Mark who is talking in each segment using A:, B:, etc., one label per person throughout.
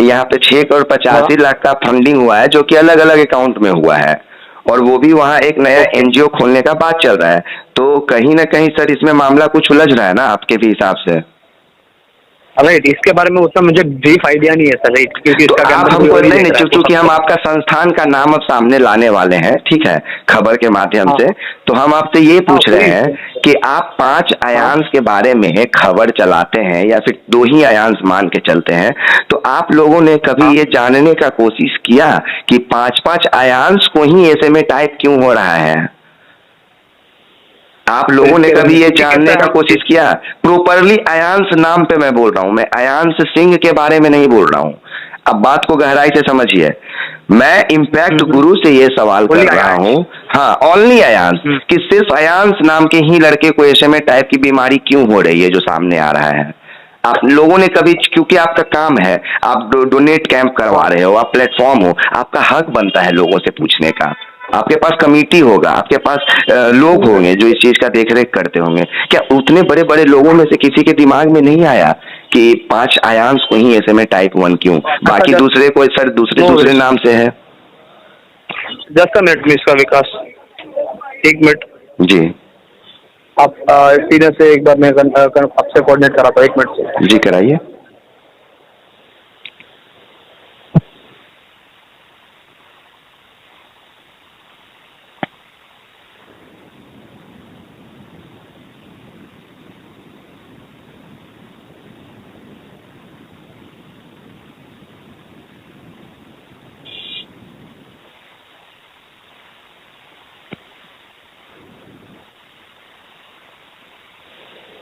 A: यहाँ पे 6 करोड़ 85 लाख का फंडिंग हुआ है, जो कि अलग अलग अकाउंट में हुआ है, और वो भी वहाँ एक नया एनजीओ खोलने का बात चल रहा है। तो कहीं ना कहीं सर इसमें मामला कुछ उलझ रहा है ना आपके भी हिसाब से?
B: राइट, इसके बारे में उतना मुझे ब्रीफ आइडिया नहीं है सर, राइट, क्योंकि
A: तो
B: इसका
A: आप हमको नहीं, क्योंकि हम आपका संस्थान का नाम अब सामने लाने वाले हैं, ठीक है, खबर के माध्यम से, तो हम आपसे ये पूछ रहे हैं कि आप 5 आयांश के बारे में खबर चलाते हैं या फिर 2 ही आयांश मान के चलते हैं, तो आप लोगों ने कभी ये जानने का कोशिश किया कि 5-5 आयांश को ही एसएमए टाइप क्यों हो रहा है? आप लोगों ने कभी ये जानने का कोशिश किया? प्रॉपरली आयांश नाम पे मैं बोल रहा हूँ, मैं आयांश सिंह के बारे में नहीं बोल रहा हूँ। अब बात को गहराई से समझिए, मैं इम्पैक्ट गुरु से ये सवाल कर रहा हूँ, हाँ, ओनली आयांश, कि सिर्फ आयांश नाम के ही लड़के को एसएमए टाइप की बीमारी क्यों हो रही है जो सामने आ रहा है? आप लोगों ने कभी, क्योंकि आपका काम है, आप डोनेट कैंप करवा रहे हो, आप प्लेटफॉर्म हो, आपका हक बनता है लोगों से पूछने का। आपके पास कमेटी होगा, आपके पास लोग होंगे जो इस चीज का देखरेख करते होंगे। क्या उतने बड़े बड़े लोगों में से किसी के दिमाग में नहीं आया कि 5 आयांश को ही एसएमए टाइप 1 क्यों, बाकी दूसरे को सर दूसरे नाम से है?
B: Just a minute mister Vikas, 1 minute
A: जी।
B: आप सीधे से एक बार मैं आपसे कोऑर्डिनेट कराता हूँ, 1 मिनट से।
A: जी कराइए।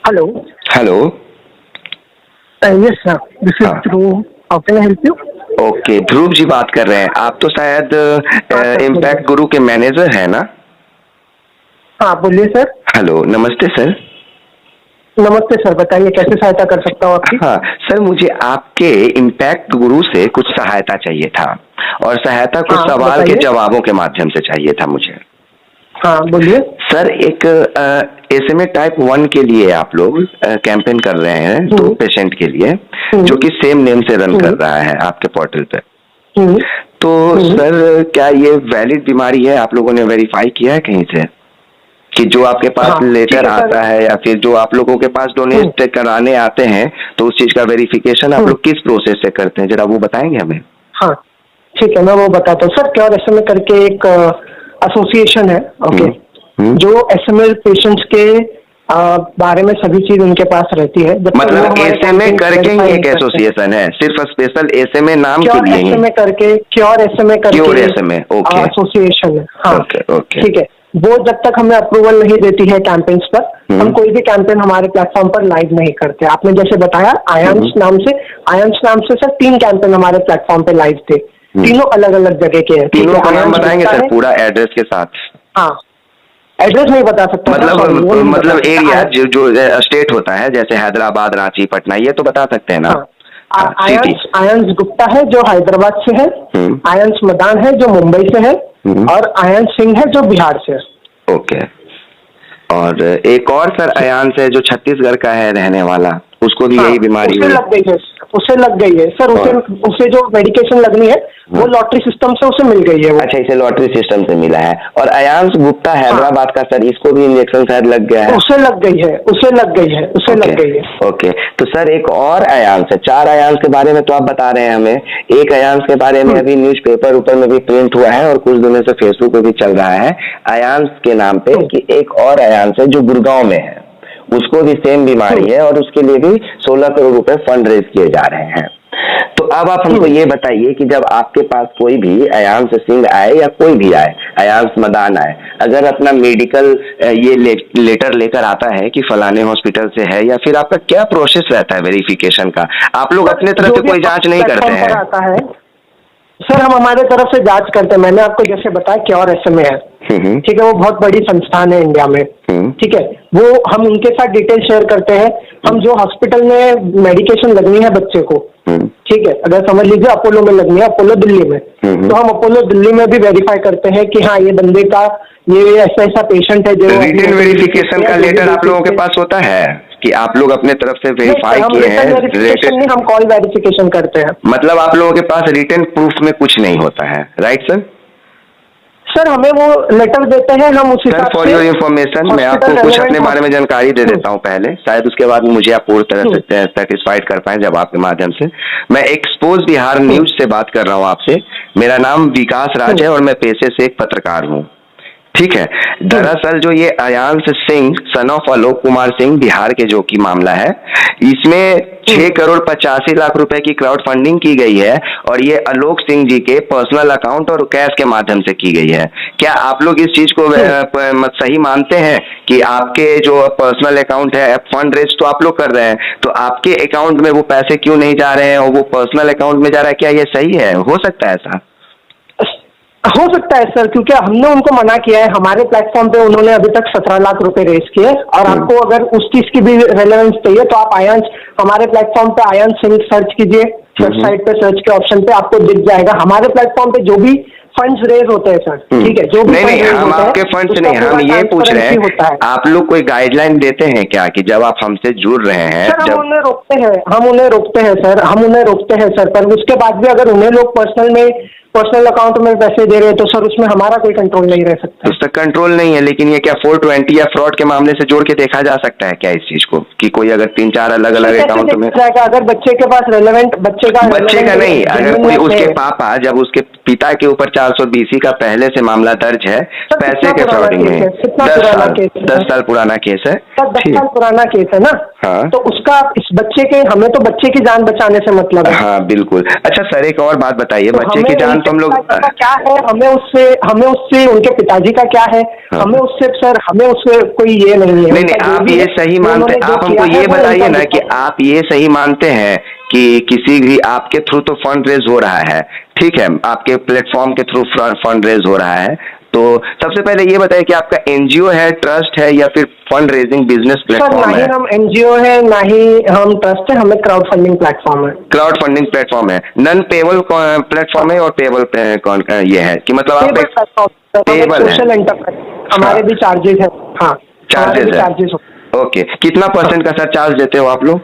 C: Hello
A: hello,
C: yes sir, this is Dhruv, how can I help you?
A: Okay, Dhruv ji बात कर रहे हैं। आप तो शायद इम्पैक्ट गुरु के मैनेजर हैं ना?
C: हाँ बोलिए सर।
A: हेलो, नमस्ते सर।
C: नमस्ते सर, बताइए कैसे सहायता कर सकता हूँ आपकी?
A: हाँ सर, मुझे आपके इम्पैक्ट गुरु से कुछ सहायता चाहिए था, और सहायता कुछ सवाल के जवाबों के माध्यम से चाहिए था मुझे।
C: हाँ बोलिए
A: सर। एक एसएमए टाइप 1 के लिए आप लोग कैंपेन कर रहे हैं 2 पेशेंट के लिए, जो कि सेम नेम से रन कर रहा है आपके पोर्टल पे। तो सर, क्या ये वैलिड बीमारी है? आप लोगों ने वेरीफाई किया है कहीं से कि जो आपके पास लेटर आता है या फिर जो आप लोगों के पास डोनेट कराने आते हैं, तो उस चीज का वेरिफिकेशन आप लोग किस प्रोसेस से करते हैं, जरा वो बताएंगे हमें?
C: हाँ ठीक है, मैं वो बताता हूँ सर। क्योर एसएमए करके एक एसोसिएशन है, ओके, जो एसएमए पेशेंट्स के बारे में सभी चीज उनके पास रहती है।
A: मतलब एसएमए करके ही एक एसोसिएशन है, सिर्फ स्पेशल एसएमए नाम के लिए ही?
C: एसएमए करके, क्योर एसएमए करके एसोसिएशन है। हाँ ठीक है, वो जब तक हमें अप्रूवल नहीं देती है कैंपेन्स पर, हम कोई भी कैंपेन हमारे प्लेटफॉर्म पर लाइव नहीं करते। आपने जैसे बताया आयांश नाम से सर 3 कैंपेन हमारे प्लेटफॉर्म पे लाइव थे, तीनों अलग अलग जगह के हैं।
A: तीनों का नाम बताएंगे सर पूरा एड्रेस के साथ?
C: हाँ, एड्रेस नहीं बता सकता,
A: मतलब एरिया जो स्टेट होता है, जैसे हैदराबाद, रांची, पटना, ये तो बता सकते हैं ना?
C: आयांश गुप्ता है जो हैदराबाद से है, आयांश मदान है जो मुंबई से है, और आयांश सिंह है जो बिहार से है।
A: ओके। और एक और सर आयांश है जो छत्तीसगढ़ का है रहने वाला, उसको भी यही बीमारी
C: उसे लग गई है सर। उसे जो मेडिकेशन लगनी है वो लॉटरी सिस्टम से उसे मिल गई है।
A: अच्छा, इसे लॉटरी सिस्टम से मिला है। और आयांश गुप्ता हैदराबाद का सर, इसको भी इंजेक्शन शायद लग गया है?
C: उसे लग गई है।
A: ओके, तो सर एक और आयांश है, 4 आयांश के बारे में तो आप बता रहे हैं हमें। एक आयांश के बारे में अभी न्यूज़पेपर ऊपर में भी प्रिंट हुआ है और कुछ दिनों से फेसबुक पे भी चल रहा है आयांश के नाम पे, कि एक और आयांश है जो गुड़गांव में है, उसको भी सेम बीमारी है और उसके लिए भी 16 करोड़ रुपए फंड रेज किए जा रहे हैं। तो अब आप हमको ये बताइए कि जब आपके पास कोई भी आयांश सिंह आए या कोई भी आए, आयांश मदान आए, अगर अपना मेडिकल ये लेटर लेकर आता है कि फलाने हॉस्पिटल से है, या फिर आपका क्या प्रोसेस रहता है वेरिफिकेशन का? आप लोग अपने तरफ से कोई जांच नहीं करते हैं?
C: सर हम हमारे तरफ से जांच करते हैं। मैंने आपको जैसे बताया क्योर एसएमए है, ठीक है, वो बहुत बड़ी संस्थान है इंडिया में, ठीक है, वो हम उनके साथ डिटेल शेयर करते हैं। हम जो हॉस्पिटल में मेडिकेशन लगनी है बच्चे को, ठीक है, अगर समझ लीजिए अपोलो में लगनी है, अपोलो दिल्ली में, तो हम अपोलो दिल्ली में भी वेरीफाई करते हैं कि हाँ ये बंदे का ये ऐसा पेशेंट है जो।
A: रिटन वेरिफिकेशन का लेटर आप लोगों के पास होता है कि आप लोग अपने तरफ से वेरीफाई किए हैं
C: नहीं, हम कॉल वेरिफिकेशन करते हैं।
A: मतलब आप लोगों के पास रिटर्न प्रूफ में कुछ नहीं होता है, राइट सर?
C: सर हमें वो लेटर देते हैं, हम उस हिसाब से।
A: फॉर योर इन्फॉर्मेशन मैं आपको कुछ अपने बारे में जानकारी दे देता हूँ पहले, शायद उसके बाद मुझे आप पूरी तरह से सेटिस्फाइड कर पाए जवाब के माध्यम से। मैं एक्सपोज बिहार न्यूज से बात कर रहा हूँ आपसे। मेरा नाम विकास राज है और मैं पेशे से एक पत्रकार हूँ, ठीक है। दरअसल जो ये अयांश सिंह सन ऑफ आलोक कुमार सिंह बिहार के जो की मामला है, इसमें 6,85,00,000 रुपए की क्राउड फंडिंग की गई है और ये आलोक सिंह जी के पर्सनल अकाउंट और कैश के माध्यम से की गई है। क्या आप लोग इस चीज को सही मानते हैं कि आपके जो पर्सनल अकाउंट है, फंड रेज तो आप लोग कर रहे हैं, तो आपके अकाउंट में वो पैसे क्यों नहीं जा रहे हैं और वो पर्सनल अकाउंट में जा रहा है? क्या ये सही है? हो सकता है ऐसा?
C: हो सकता है सर, क्योंकि हमने उनको मना किया है। हमारे प्लेटफॉर्म पे उन्होंने अभी तक 17 लाख रुपए रेज किए और आपको अगर उस चीज की भी रेलेवेंस चाहिए तो आप आयांश, हमारे प्लेटफॉर्म पे आयांश सिंह सर्च कीजिए, वेबसाइट पे सर्च के ऑप्शन पे आपको दिख जाएगा। हमारे प्लेटफॉर्म पे जो भी फंड्स रेज होते हैं सर, ठीक है, जो भी
A: नहीं हम आपके फंड्स नहीं, हम ये पूछ रहे हैं आप लोग कोई गाइडलाइन देते हैं क्या कि जब आप हमसे जुड़ रहे हैं?
C: सर हम उन्हें रोकते हैं, हम उन्हें रोकते हैं सर, पर उसके बाद भी अगर उन्हें लोग पर्सनल अकाउंट में पैसे दे रहे हैं तो सर उसमें हमारा कोई कंट्रोल नहीं रह सकता।
A: उसका कंट्रोल नहीं है, लेकिन ये क्या 420 या फ्रॉड के मामले से जोड़ के देखा जा सकता है क्या इस चीज को कि कोई अगर 3-4 अलग-अलग अकाउंट में
C: अगर बच्चे के पास रेलेवेंट बच्चे का
A: नहीं, अगर कोई उसके पापा जब उसके पिता के ऊपर 420 का पहले से मामला दर्ज है पैसे के फ्रॉडिंग में, 10 साल पुराना केस है,
C: 10 साल पुराना केस है ना।
A: हाँ,
C: तो उसका इस बच्चे के, हमें तो बच्चे की जान बचाने से मतलब है।
A: हाँ बिल्कुल। अच्छा सर एक और बात बताइए, बच्चे की जान तो हम लोग
C: क्या है, हमें उससे उनके पिताजी का क्या है,
A: हाँ।
C: हमें उससे कोई ये नहीं है।
A: नहीं आप ये सही मानते, आप हमको ये बताइए ना कि आप ये सही मानते हैं कि किसी भी आपके थ्रू तो फंड रेज हो रहा है, ठीक है, आपके प्लेटफॉर्म के थ्रू फंड रेज हो रहा है, तो सबसे पहले ये बताइए कि आपका एनजीओ है, ट्रस्ट है या फिर फंड रेजिंग बिजनेस प्लेटफॉर्म है?
C: ना ही हम एनजीओ है, ना ही हम ट्रस्ट है, हमें क्राउड फंडिंग प्लेटफॉर्म है।
A: क्राउड फंडिंग प्लेटफॉर्म है, नॉन पेबल प्लेटफॉर्म है और पेबल ये है कि मतलब आप पेबल
C: सोशल एंटरप्राइज, हमारे भी चार्जेस है। हाँ
A: चार्जेस ओके, कितना % का सर चार्ज देते हो आप लोग?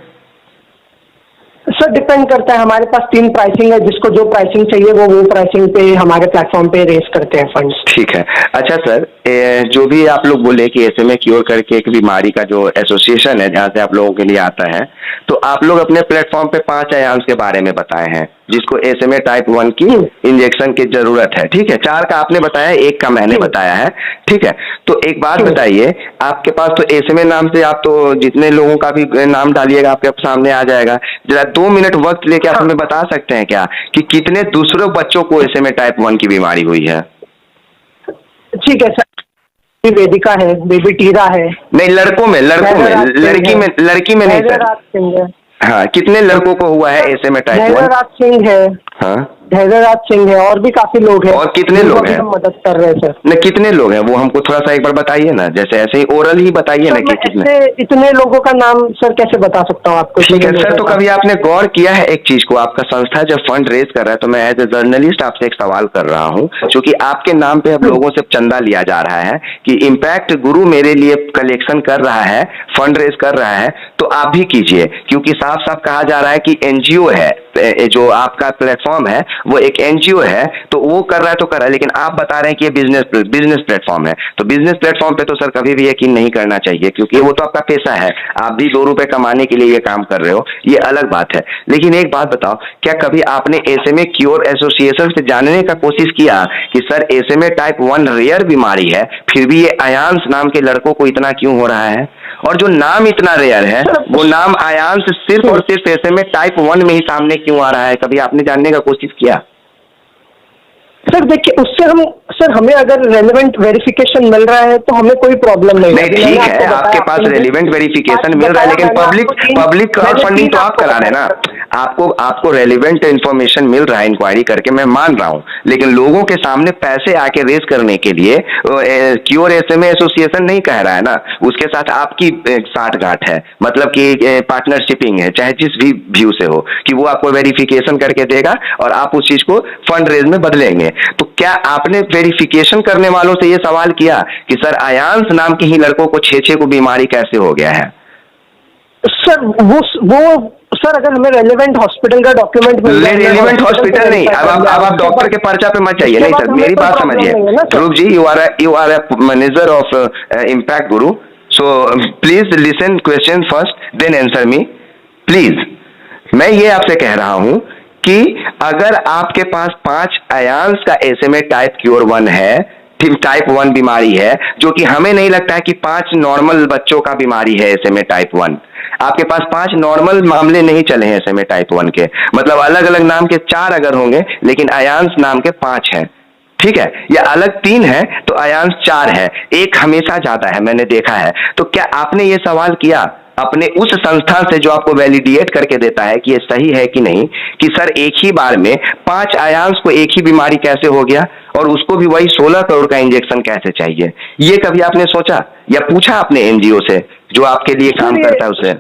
C: सर डिपेंड करता है, हमारे पास 3 प्राइसिंग है, जिसको जो प्राइसिंग चाहिए वो प्राइसिंग पे हमारे प्लेटफॉर्म पे रेज करते हैं फंड्स।
A: ठीक है। अच्छा सर जो भी आप लोग बोले कि SMA क्योर करके एक बीमारी का जो एसोसिएशन है जहाँ से आप लोगों के लिए आता है, तो आप लोग अपने प्लेटफॉर्म पे 5 अयांश के बारे में बताए हैं जिसको SMA टाइप 1 की इंजेक्शन की जरूरत है, ठीक है। 4 का आपने बताया, 1 का मैंने बताया है, ठीक है। तो एक बात बताइए, आपके पास तो SMA नाम से आप तो जितने लोगों का भी नाम डालिएगा आपके सामने आ जाएगा। जरा 2 मिनट वक्त लेके आप हमें बता सकते हैं क्या कि कितने दूसरे बच्चों को SMA टाइप 1 की बीमारी हुई है?
C: ठीक है सर, वेदिका है, बेबी टीरा है।
A: नहीं लड़की में नहीं सर। हाँ, कितने लड़कों को हुआ है SMA टाइप 1?
C: धैर्यराज सिंह है।
A: हाँ
C: धैर्यराज सिंह है, और भी काफी लोग हैं।
A: और कितने लोग हैं?
C: हम मदद कर रहे हैं सर।
A: नहीं कितने लोग हैं वो हमको थोड़ा सा एक बार बताइए ना, जैसे ऐसे ही ओरल ही बताइए ना कि कितने।
C: इतने लोगों का नाम सर कैसे बता सकता हूँ आपको?
A: ठीक है सर, तो कभी आपने गौर किया है एक चीज को, आपका संस्था जब फंड रेज कर रहा है, तो मैं एज ए जर्नलिस्ट आपसे एक सवाल कर रहा हूँ, क्योंकि आपके नाम पे अब लोगों से चंदा लिया जा रहा है कि इम्पैक्ट गुरु मेरे लिए कलेक्शन कर रहा है, फंड रेज कर रहा है, तो आप भी कीजिए, क्योंकि साफ साफ कहा जा रहा है कि एनजीओ है, जो आपका प्लेटफॉर्म है वो एक एनजीओ है, तो वो कर रहा है तो कर रहा है, लेकिन आप बता रहे हैं कि ये बिजनेस प्लेटफॉर्म है, तो बिजनेस प्लेटफॉर्म पे तो सर कभी भी यकीन नहीं करना चाहिए, क्योंकि वो तो आपका पैसा है, आप भी 2 रुपए कमाने के लिए ये काम कर रहे हो, ये अलग बात है। लेकिन एक बात बताओ, क्या कभी आपने SMA क्योर एसोसिएशन से जानने का कोशिश किया कि सर SMA टाइप 1 रेयर बीमारी है, फिर भी ये अयांश नाम के लड़कों को इतना क्यों हो रहा है? और जो नाम इतना रेयर है वो नाम अयांश सिर्फ और सिर्फ SMA टाइप 1 में ही सामने क्यों आ रहा है? कभी आपने जानने का कोशिश किया?
C: सर देखिए, उससे हमें अगर रेलेवेंट वेरिफिकेशन मिल रहा है तो हमें कोई प्रॉब्लम नहीं है।
A: ठीक है, आपके पास रेलेवेंट वेरिफिकेशन मिल रहा है, लेकिन पब्लिक क्राउड फंडिंग तो आप करा रहे हैं ना, आपको रेलेवेंट इंफॉर्मेशन मिल रहा है इंक्वायरी करके, मैं मान रहा हूं, लेकिन लोगों के सामने पैसे आके रेज करने के लिए क्योर SMA एसोसिएशन नहीं कह रहा है ना, उसके साथ आपकी साठगांठ है, मतलब कि पार्टनरशिपिंग है, चाहे जिस भी व्यू से हो, कि वो आपको वेरिफिकेशन करके देगा और आप उस चीज को फंड रेज में बदलेंगे। तो क्या आपने वेरिफिकेशन करने वालों से ये सवाल किया कि सर अयांश नाम के ही लड़कों को 6 को बीमारी कैसे हो गया है?
C: सर वो सर अगर हमें रेलेवेंट हॉस्पिटल का डॉक्यूमेंट मिल जाए,
A: रेलिवेंट हॉस्पिटल नहीं, अब आप डॉक्टर के पर्चा पे मत जाइए। नहीं सर, मेरी बात समझिए Dhruv ji, you are a manager of Impact Guru, so please listen question first then answer me please. मैं ये आपसे कह रहा हूं कि अगर आपके पास 5 आयांस का SMA टाइप क्योर 1 है, टाइप 1 बीमारी है, जो कि हमें नहीं लगता है कि 5 नॉर्मल बच्चों का बीमारी है SMA टाइप 1। आपके पास 5 नॉर्मल मामले नहीं चले हैं SMA टाइप 1 के, मतलब अलग अलग नाम के 4 अगर होंगे लेकिन आयांस नाम के 5 हैं, ठीक है, या अलग 3 है तो आयांस 4 है, एक हमेशा जाता है, मैंने देखा है। तो क्या आपने ये सवाल किया अपने उस संस्था से जो आपको वैलिडेट करके देता है कि ये सही है कि नहीं, कि सर एक ही बार में 5 आयांस को एक ही बीमारी कैसे हो गया और उसको भी वही 16 करोड़ का इंजेक्शन कैसे चाहिए? ये कभी आपने सोचा या पूछा अपने NGO से जो आपके लिए काम करता है उसे?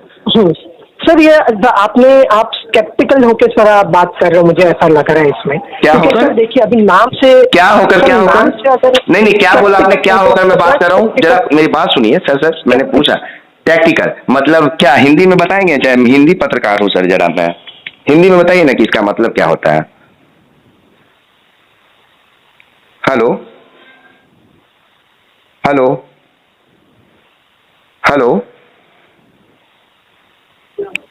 C: सर ये आप स्केप्टिकल होकर सर आप बात कर रहे हो, मुझे ऐसा लग रहा है इसमें।
A: क्या होकर?
C: सर देखिए अभी नाम से
A: क्या होकर, क्या होकर? नहीं, क्या बोला आपने, क्या होकर मैं बात कर रहा हूँ, जरा मेरी बात सुनिए सर। मैंने पूछा टैक्टिकल मतलब क्या, हिंदी में बताएंगे? चाहे हिंदी पत्रकार हूँ सर, जरा मैं हिंदी में बताइए ना कि इसका मतलब क्या होता है। Hello hello hello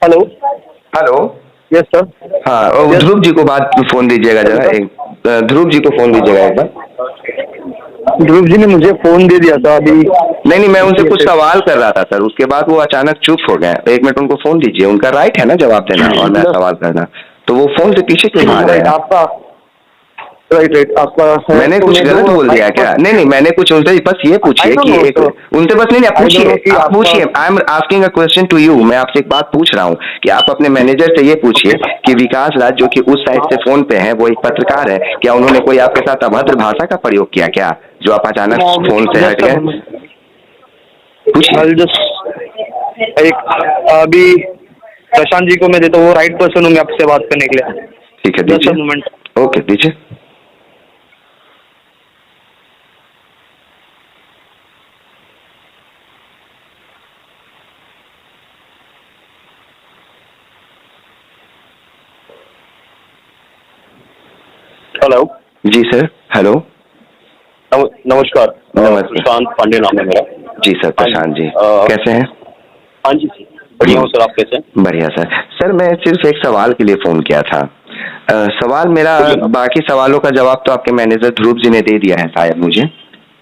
B: hello
A: hello,
B: yes sir.
A: हाँ, और ध्रुव जी को बात फोन दीजिएगा जरा, एक ध्रुव जी को फोन दीजिएगा एक बार।
B: ध्रुव जी ने मुझे फोन दे दिया था अभी।
A: नहीं, मैं उनसे कुछ सवाल कर रहा था सर, उसके बाद वो अचानक चुप हो गए। 1 मिनट उनको फोन दीजिए, उनका राइट है ना जवाब देना और मैं सवाल करना, तो वो फोन से पीछे क्यों भाग रहे हैं?
B: आपका राइट आपका।
A: मैंने कुछ गलत बोल दिया क्या? नहीं, मैंने कुछ उनसे बस ये पूछिए कि एक उनसे बस नहीं, आप पूछिए। I am asking a question to you, मैं आपसे एक बात पूछ रहा हूँ कि आप अपने मैनेजर से ये पूछिए कि विकास राज जो कि उस साइड से फोन पे है, वो एक पत्रकार है, क्या उन्होंने कोई आपके साथ अभद्र भाषा का प्रयोग किया क्या, जो आप अचानक फोन से हट गए? पूछिए।
B: एक अभी प्रशांत जी को मैं देता हूँ, वो राइट पर्सन होंगे आपसे बात करने के लिए।
A: ठीक है, दीजिए। ओके, दीजिए।
B: हेलो
A: जी सर, हेलो
B: नमस्कार। प्रशांत पांडे नाम है मेरा।
A: जी सर, प्रशांत जी कैसे हैं?
B: हाँ जी बढ़िया हूँ सर, आप कैसे हैं?
A: बढ़िया सर। मैं सिर्फ एक सवाल के लिए फोन किया था। सवाल मेरा, बाकी सवालों का जवाब तो आपके मैनेजर ध्रुव जी ने दे दिया है शायद मुझे,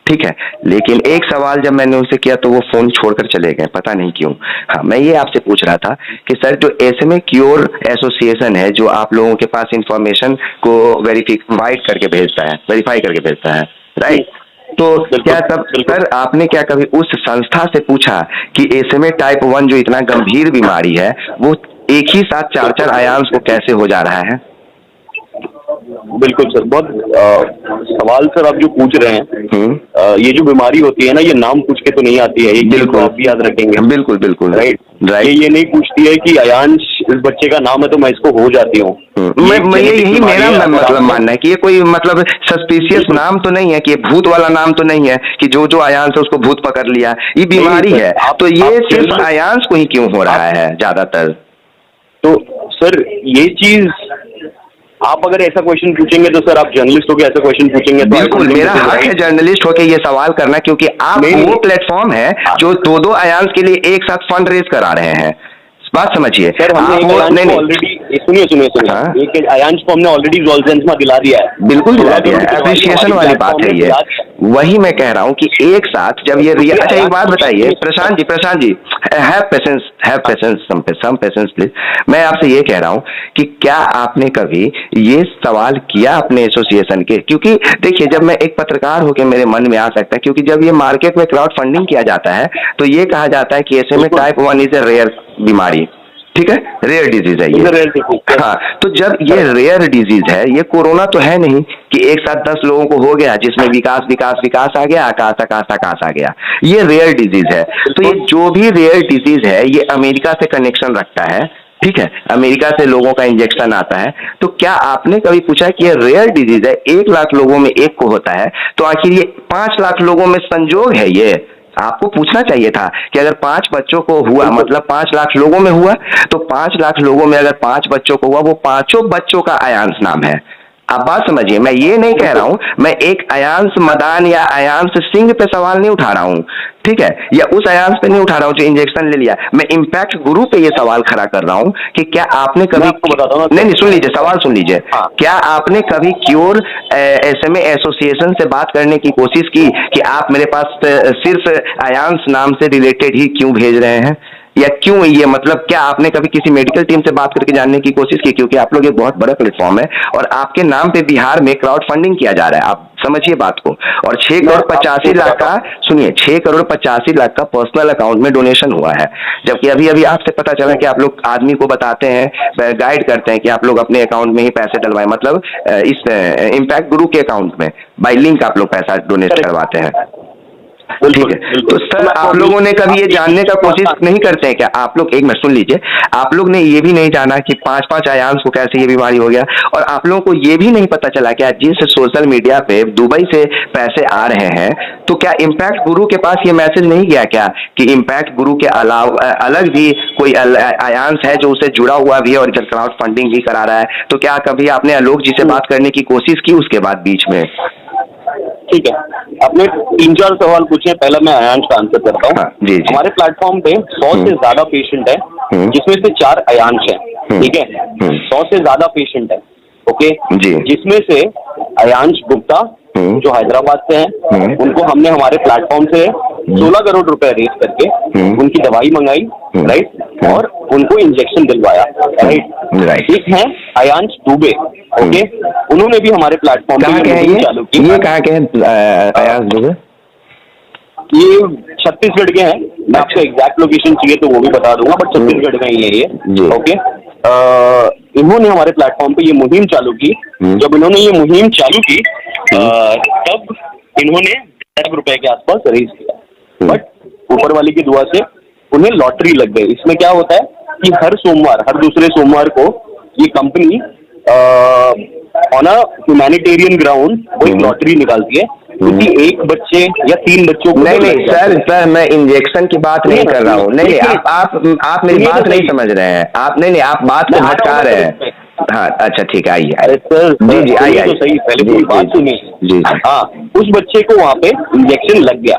A: ठीक है, लेकिन एक सवाल जब मैंने उनसे किया तो वो फोन छोड़कर चले गए, पता नहीं क्यों। हाँ, मैं ये आपसे पूछ रहा था कि सर जो SMA क्योर एसोसिएशन है, जो आप लोगों के पास इंफॉर्मेशन को वेरीफाई करके भेजता है, राइट, तो क्या तब सर आपने क्या कभी उस संस्था से पूछा कि SMA टाइप 1 जो इतना गंभीर बीमारी है, वो एक ही साथ 4 आयांस को कैसे हो जा रहा है?
B: बिल्कुल सर, बहुत सवाल सर आप जो पूछ रहे हैं, ये जो बीमारी होती है ना, ये नाम पूछ के तो नहीं आती है, बिल्कुल आप भी याद रखेंगे।
A: बिल्कुल
B: राइट। ये नहीं पूछती है कि अयांश इस बच्चे का नाम है तो मैं इसको हो जाती हूँ।
A: यही मेरा मतलब मानना है कि ये कोई मतलब सस्पिशियस नाम तो नहीं है, कि भूत वाला नाम तो नहीं है कि जो आयांश है उसको भूत पकड़ लिया, ये बीमारी है। तो ये सिर्फ आयांश को ही क्यों हो रहा है ज्यादातर?
B: तो सर ये चीज आप अगर ऐसा क्वेश्चन पूछेंगे तो सर आप जर्नलिस्ट होकर ऐसा क्वेश्चन पूछेंगे तो
A: बिल्कुल मेरा हक है जर्नलिस्ट होकर ये सवाल करना, क्योंकि आप वो प्लेटफॉर्म है जो 2 आयांस के लिए एक साथ फंड रेज करा रहे हैं। बात समझिए
B: सर, हमने ऑलरेडी सुनिए एक आयांश को हमने ऑलरेडी जोल्जेंसमा दिला दिया है।
A: बिल्कुल दिला दिया है, एप्रिसिएशन वाली बात है ये। वही मैं कह रहा हूँ कि एक साथ जब ये अच्छा एक बात बताइए Prashant ji, have patience, some patience please. मैं आपसे ये कह रहा हूँ कि क्या आपने कभी ये सवाल किया अपने एसोसिएशन के? क्योंकि देखिए, जब मैं एक पत्रकार होकर मेरे मन में आ सकता है, क्योंकि जब ये मार्केट में क्राउड फंडिंग किया जाता है तो ये कहा जाता है कि SMA type 1 is a rare बीमारी, ठीक है, रेयर डिजीज है ये। हाँ, तो जब ये रेयर डिजीज है, ये कोरोना तो है नहीं कि एक साथ 10 लोगों को हो गया जिसमें विकास आ गया, आकाश आ गया। ये रेयर डिजीज है। तो ये जो भी रेयर डिजीज है ये अमेरिका से कनेक्शन रखता है, ठीक है, अमेरिका से लोगों का इंजेक्शन आता है। तो क्या आपने कभी पूछा कि ये रेयर डिजीज है, 1 लाख लोगों में एक को होता है, तो आखिर ये 5 लाख लोगों में संजोग है ये आपको पूछना चाहिए था कि अगर 5 बच्चों को हुआ, मतलब 5 लाख लोगों में हुआ, तो 5 लाख लोगों में अगर 5 बच्चों को हुआ, वो 5 बच्चों का अयांश नाम है। आप बात समझिए, मैं ये नहीं कह रहा हूं, मैं एक अयांश मदान या अयांश सिंह पे सवाल नहीं उठा रहा हूं, ठीक है, या उस अयांश पे नहीं उठा रहा हूं जो इंजेक्शन ले लिया। मैं इम्पैक्ट गुरु पे ये सवाल खड़ा कर रहा हूं कि क्या आपने कभी, नहीं सुन लीजिए, सवाल सुन लीजिए, क्या आपने कभी क्योर SMA एसोसिएशन से बात करने की कोशिश की कि आप मेरे पास सिर्फ अयांश नाम से रिलेटेड ही क्यों भेज रहे हैं, या क्यों ये, मतलब क्या आपने कभी किसी मेडिकल टीम से बात करके जानने की कोशिश की? क्योंकि आप लोग एक बहुत बड़ा प्लेटफॉर्म है और आपके नाम पे बिहार में क्राउड फंडिंग किया जा रहा है, आप समझिए बात को। और 6 करोड़ 85 लाख का, सुनिए, 6 करोड़ 85 लाख का पर्सनल अकाउंट में डोनेशन हुआ है, जबकि अभी अभी आपसे पता चला कि आप लोग आदमी को बताते हैं, गाइड करते हैं कि आप लोग अपने अकाउंट में ही पैसे डलवाएं, मतलब इस इम्पैक्ट गुरु के अकाउंट में बाई लिंक आप लोग पैसा डोनेट करवाते हैं, ठीक है। तो सर, आप लोगों ने कभी ये जानने का कोशिश नहीं करते हैं क्या? आप लोग, एक मिनट सुन लीजिए, आप लोग ने ये भी नहीं जाना कि 5-5 अयांश को कैसे ये बीमारी हो गया, और आप लोगों को ये भी नहीं पता चला क्या जिस सोशल मीडिया पे दुबई से पैसे आ रहे हैं, तो क्या इम्पैक्ट गुरु के पास ये मैसेज नहीं गया क्या कि इम्पैक्ट गुरु के अलावा अलग भी कोई अयांश है जो उससे जुड़ा हुआ भी है और क्राउड फंडिंग भी करा रहा है? तो क्या कभी आपने आलोक जी से बात करने की कोशिश की उसके बाद बीच में?
B: ठीक है, आपने 3-4 सवाल पूछे, पहला मैं अयांश का आंसर करता हूँ।
A: हाँ, जी, जी।
B: हमारे प्लेटफॉर्म पे 100 से ज्यादा पेशेंट है, जिसमें से 4 अयांश हैं, ठीक है। 100 से ज्यादा पेशेंट है, ओके
A: जी,
B: जिसमें से अयांश गुप्ता जो हैदराबाद से हैं, उनको हमने हमारे प्लेटफॉर्म से 16 करोड़ रुपए रेज करके उनकी दवाई मंगाई, राइट, और उनको इंजेक्शन दिलवाया, राइट। एक है अयांश दुबे, ओके, उन्होंने भी हमारे प्लेटफॉर्म पे चालू की।
A: ये कहाँ के हैं अयांश दुबे?
B: ये छत्तीसगढ़ के हैं, मैं आपको एग्जैक्ट लोकेशन चाहिए तो वो भी बता दूंगा, बट छत्तीसगढ़ में ही है ये, ओके। इन्होंने हमारे प्लेटफॉर्म पे ये मुहिम चालू की। जब इन्होंने ये मुहिम चालू की तब इन्होंने 10 लाख रुपए के आसपास रेज किया, बट ऊपर वाले की दुआ से उन्हें लॉटरी लग गई। इसमें क्या होता है कि हर सोमवार, हर दूसरे सोमवार को ये company on a humanitarian ground वो एक लॉटरी निकालती है, क्योंकि एक बच्चे या 3 बच्चों को,
A: नहीं सर मैं इंजेक्शन की बात नहीं कर रहा हूँ, नहीं आप मेरी बात नहीं समझ रहे हैं, आप नहीं आप बात को भटका रहे हैं। हाँ, अच्छा ठीक है, आइए।
B: अरे सर,
A: जी आइए,
B: तो सही, पहले पूरी बात सुनिए।
A: जी,
B: हाँ, उस बच्चे को वहाँ पे इंजेक्शन लग गया।